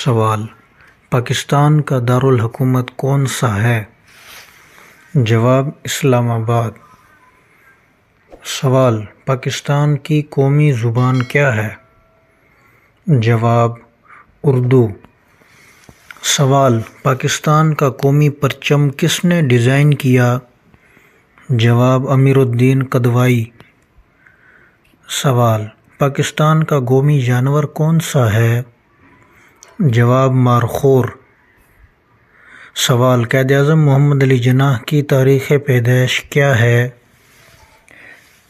سوال: پاکستان کا دارالحکومت کون سا ہے؟ جواب: اسلام آباد۔ سوال: پاکستان کی قومی زبان کیا ہے؟ جواب: اردو۔ سوال: پاکستان کا قومی پرچم کس نے ڈیزائن کیا؟ جواب: امیر الدین قدوئی۔ سوال: پاکستان کا قومی جانور کون سا ہے؟ جواب: مارخور۔ سوال: قائد اعظم محمد علی جناح کی تاریخ پیدائش کیا ہے؟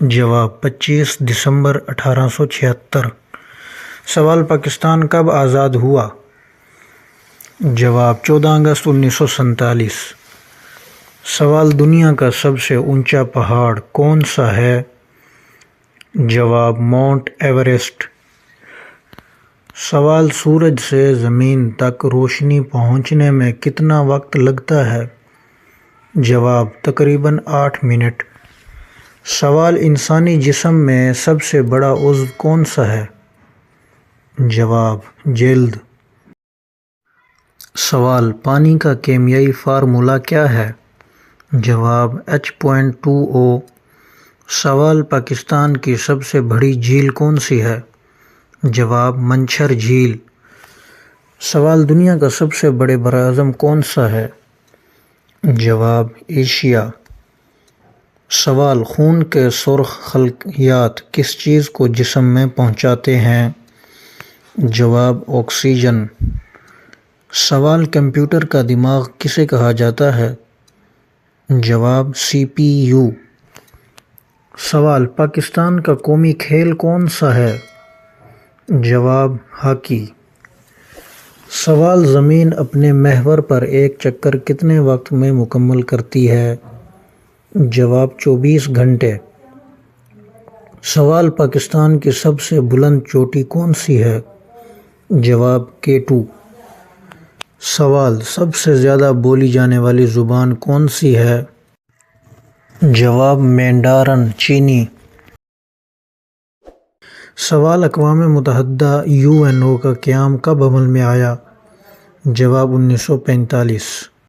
جواب: 25 دسمبر 1876۔ سوال: پاکستان کب آزاد ہوا؟ جواب: 14 اگست 1947۔ سوال: دنیا کا سب سے اونچا پہاڑ کون سا ہے؟ جواب: ماؤنٹ ایورسٹ۔ سوال: سورج سے زمین تک روشنی پہنچنے میں کتنا وقت لگتا ہے؟ جواب: تقریباً 8 منٹ۔ سوال: انسانی جسم میں سب سے بڑا عضو کون سا ہے؟ جواب: جلد۔ سوال: پانی کا کیمیائی فارمولہ کیا ہے؟ جواب: H.2O۔ سوال: پاکستان کی سب سے بڑی جھیل کون سی ہے؟ جواب: منچھر جھیل۔ سوال: دنیا کا سب سے بڑا براعظم کون سا ہے؟ جواب: ایشیا۔ سوال: خون کے سرخ خلیات کس چیز کو جسم میں پہنچاتے ہیں؟ جواب: آکسیجن۔ سوال: کمپیوٹر کا دماغ کسے کہا جاتا ہے؟ جواب: CPU۔ سوال: پاکستان کا قومی کھیل کون سا ہے؟ جواب: ہاکی۔ سوال: زمین اپنے محور پر ایک چکر کتنے وقت میں مکمل کرتی ہے؟ جواب: 24 گھنٹے۔ سوال: پاکستان کی سب سے بلند چوٹی کون سی ہے؟ جواب: K2۔ سوال: سب سے زیادہ بولی جانے والی زبان کون سی ہے؟ جواب: مینڈارن چینی۔ سوال: اقوام متحدہ UNO کا قیام کب عمل میں آیا؟ جواب: 1945۔